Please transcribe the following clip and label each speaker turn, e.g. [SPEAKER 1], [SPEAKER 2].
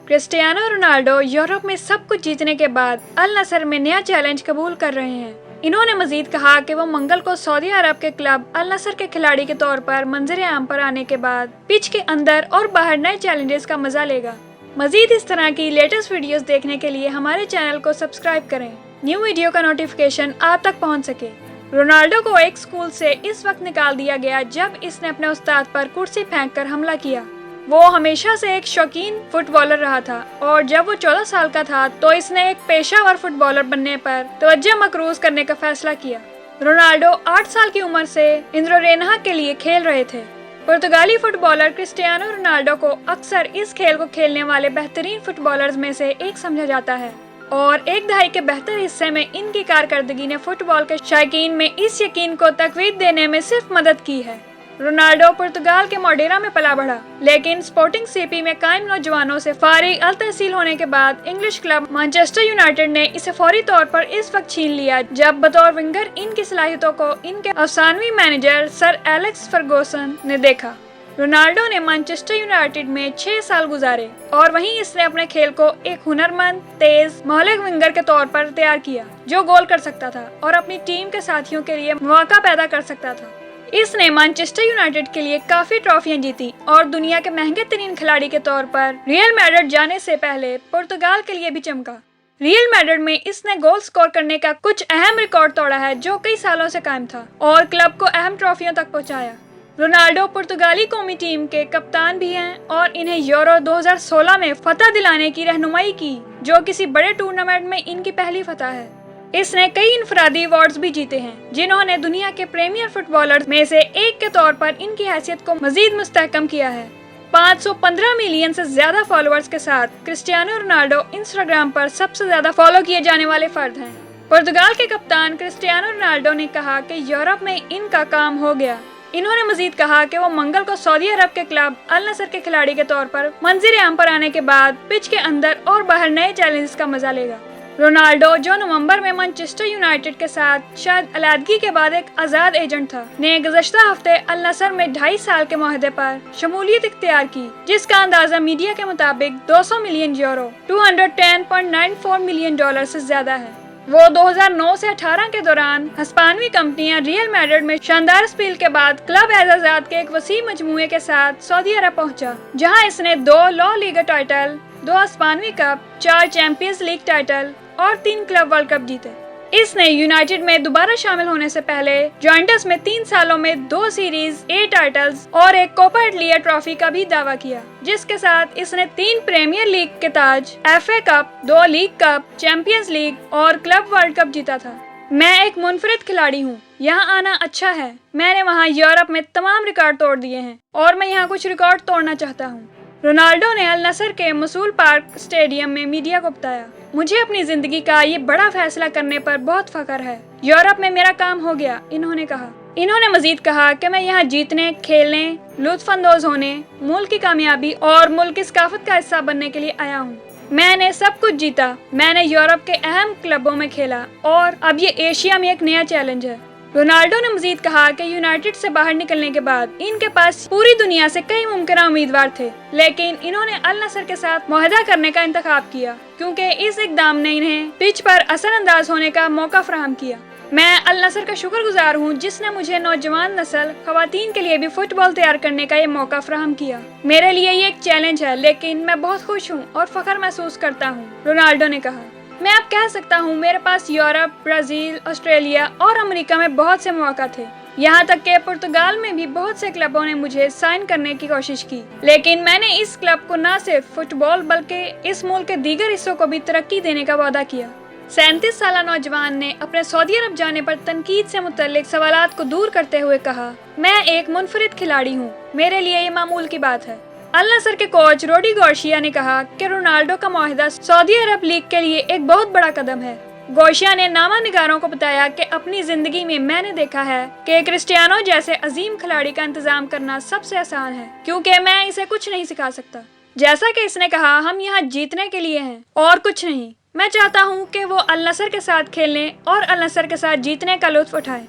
[SPEAKER 1] Cristiano Ronaldo Europe में सब कुछ जीतने के बाद अल नसर में नया चैलेंज कबूल कर रहे हैं। इन्होंने मजीद कहा कि वो मंगल को सऊदी अरब के क्लब अल नसर के खिलाड़ी के तौर पर मंजर आम पर आने के बाद पिच के अंदर और बाहर नए चैलेंजेस का मजा लेगा। मजीद इस तरह की लेटेस्ट वीडियोस देखने के लिए हमारे चैनल को सब्सक्राइब करें, न्यू वीडियो का नोटिफिकेशन आप तक पहुंच सके। रोनाल्डो को एक स्कूल से इस वक्त निकाल दिया गया जब इसने अपने उस्ताद पर कुर्सी फेंककर हमला किया। वो हमेशा से एक शौकीन फुटबॉलर रहा था और जब वो 14 साल का था तो इसने एक पेशेवर फुटबॉलर बनने पर तवज्जो मकरूज करने का फैसला किया। रोनाल्डो 8 साल की उम्र से इंद्रोरेनहा के लिए खेल रहे थे। पुर्तगाली फुटबॉलर क्रिस्टियानो रोनाल्डो को अक्सर इस खेल को खेलने वाले बेहतरीन फुटबॉलर्स में से एक समझा जाता है और एक दहाई के बेहतर हिस्से में इनकी कारकर्दगी ने फुटबॉल के शायकीन में इस यकीन को तकवीत देने में सिर्फ मदद की है। रोनाल्डो पुर्तगाल के मोडेरा में पला बढ़ा, लेकिन स्पोर्टिंग सीपी में कायम नौजवानों से फारिग अल तहसील होने के बाद इंग्लिश क्लब मैनचेस्टर यूनाइटेड ने इसे फौरी तौर पर इस वक्त छीन लिया जब बतौर विंगर इनकी सलाहियतों को इनके अफसानवी मैनेजर सर एलेक्स फर्गूसन ने देखा। रोनाल्डो ने मैनचेस्टर यूनाइटेड में 6 साल गुजारे और वहीं इसने अपने खेल को एक हुनरमंद, तेज, मोहलिक विंगर के तौर पर तैयार किया जो गोल कर सकता था और अपनी टीम के साथियों के लिए मौका पैदा कर सकता था। इसने मैनचेस्टर यूनाइटेड के लिए काफी ट्रॉफियां जीती और दुनिया के महंगे तरीन खिलाड़ी के तौर पर रियल मैड्रिड जाने से पहले पुर्तगाल के लिए भी चमका। रियल मैड्रिड में इसने गोल स्कोर करने का कुछ अहम रिकॉर्ड तोड़ा है जो कई सालों से कायम था और क्लब को अहम ट्रॉफियों तक पहुंचाया। रोनाल्डो पुर्तगाली कौमी टीम के कप्तान भी हैं और इन्हें यूरो 2016 में फतह दिलाने की रहनुमाई की जो किसी बड़े टूर्नामेंट में इनकी पहली फतह है। इसने कई इनफरादी अवार्ड्स भी जीते हैं जिन्होंने दुनिया के प्रीमियर फुटबॉलर्स में से एक के तौर पर इनकी हैसियत को मजीद मुस्तहकम किया है। 515 मिलियन से ज्यादा फॉलोअर्स के साथ क्रिस्टियानो रोनाल्डो इंस्टाग्राम पर सबसे ज्यादा फॉलो किए जाने वाले फर्द हैं। पुर्तगाल के कप्तान क्रिस्टियानो रोनाल्डो ने कहा कि यूरोप में इनका काम हो गया। इन्होंने मजीद कहा कि वो मंगल को सऊदी अरब के क्लब अल नसर के खिलाड़ी के तौर पर मंजर आम पर आने के बाद पिच के अंदर और बाहर नए चैलेंजेस का मजा लेगा। रोनाल्डो जो नवंबर में मैनचेस्टर यूनाइटेड के साथ शायद अलहदगी के बाद एक आजाद एजेंट था, ने गुज़श्ता हफ्ते अल नसर में 2.5 साल के मुआहदे पर शमूलियत इख्तियार की जिसका अंदाजा मीडिया के मुताबिक 200 मिलियन यूरो $210.94 मिलियन से ज्यादा है। वो 2009 से 18 के दौरान हिस्पानवी कंपनियां रियल मैड्रिड में शानदार स्पेल के बाद क्लब एजाज़ात के एक वसी मजमूए के साथ सऊदी अरब पहुंचा, जहां इसने 2 ला लीगा टाइटल, 2 हिस्पानवी कप, 4 चैंपियंस लीग टाइटल और 3 क्लब वर्ल्ड कप जीते। इसने यूनाइटेड में दोबारा शामिल होने से पहले जॉइंटस में 3 सालों में 2 सीरीज ए टाइटल्स और एक कोपा इटलिया ट्रॉफी का भी दावा किया, जिसके साथ इसने 3 प्रीमियर लीग के ताज, FA cup, 2 league cup, champions league और क्लब वर्ल्ड कप जीता था। मैं एक मुनफरिद खिलाड़ी हूँ, यहाँ आना अच्छा है। मैंने वहाँ यूरोप में तमाम रिकॉर्ड तोड़ दिए हैं और मैं यहाँ कुछ रिकॉर्ड तोड़ना चाहता हूँ। रोनाल्डो ने अल नसर के मसूल पार्क स्टेडियम में मीडिया को बताया, मुझे अपनी जिंदगी का ये बड़ा फैसला करने पर बहुत फख्र है। यूरोप में मेरा काम हो गया, इन्होंने कहा। इन्होंने मजीद कहा कि मैं यहाँ जीतने, खेलने, लुत्फानंदोज होने, मुल्क की कामयाबी और मुल्क की सकाफत का हिस्सा बनने के लिए आया हूँ। मैंने सब कुछ जीता। मैंने यूरोप के अहम क्लबों में खेला और अब ये एशिया में एक नया चैलेंज है। रोनाल्डो ने मजीद कहा कि यूनाइटेड से बाहर निकलने के बाद इनके पास पूरी दुनिया से कई मुमकिन उम्मीदवार थे, लेकिन इन्होंने अल नसर के साथ मुआहदा करने का इंतखाब किया क्योंकि इस इकदाम ने इन्हें पिच पर असरअंदाज होने का मौका फराहम किया। मैं अल नसर का शुक्रगुजार हूँ जिसने मुझे नौजवान नस्ल खवातीन के लिए भी फुटबॉल तैयार करने का ये मौका फराहम किया। मेरे लिए ये एक चैलेंज है, लेकिन मैं बहुत खुश हूँ और फख्र महसूस करता हूँ, रोनाल्डो ने कहा। मैं अब कह सकता हूँ मेरे पास यूरोप, ब्राजील, ऑस्ट्रेलिया और अमेरिका में बहुत से मौका थे। यहाँ तक कि पुर्तगाल में भी बहुत से क्लबों ने मुझे साइन करने की कोशिश की, लेकिन मैंने इस क्लब को न सिर्फ फुटबॉल बल्कि इस मुल्क के दीगर हिस्सों को भी तरक्की देने का वादा किया। 37 साल नौजवान ने अपने सऊदी अरब जाने पर तनकीद से मुतल्लिक सवालात को दूर करते हुए कहा, मैं एक मुनफरिद खिलाड़ी हूँ, मेरे लिए ये मामूल की बात है। अल नसर के कोच रोडी गार्सिया ने कहा कि रोनाल्डो का मुआहदा सऊदी अरब लीग के लिए एक बहुत बड़ा कदम है। गार्सिया ने नामा निगारों को बताया कि अपनी जिंदगी में मैंने देखा है कि क्रिस्टियानो जैसे अजीम खिलाड़ी का इंतजाम करना सबसे आसान है क्योंकि मैं इसे कुछ नहीं सिखा सकता। जैसा कि इसने कहा, हम यहाँ जीतने के लिए हैं और कुछ नहीं। मैं चाहता हूँ कि वो अल नसर के साथ खेलने और अल नसर के साथ जीतने का लुत्फ उठाए।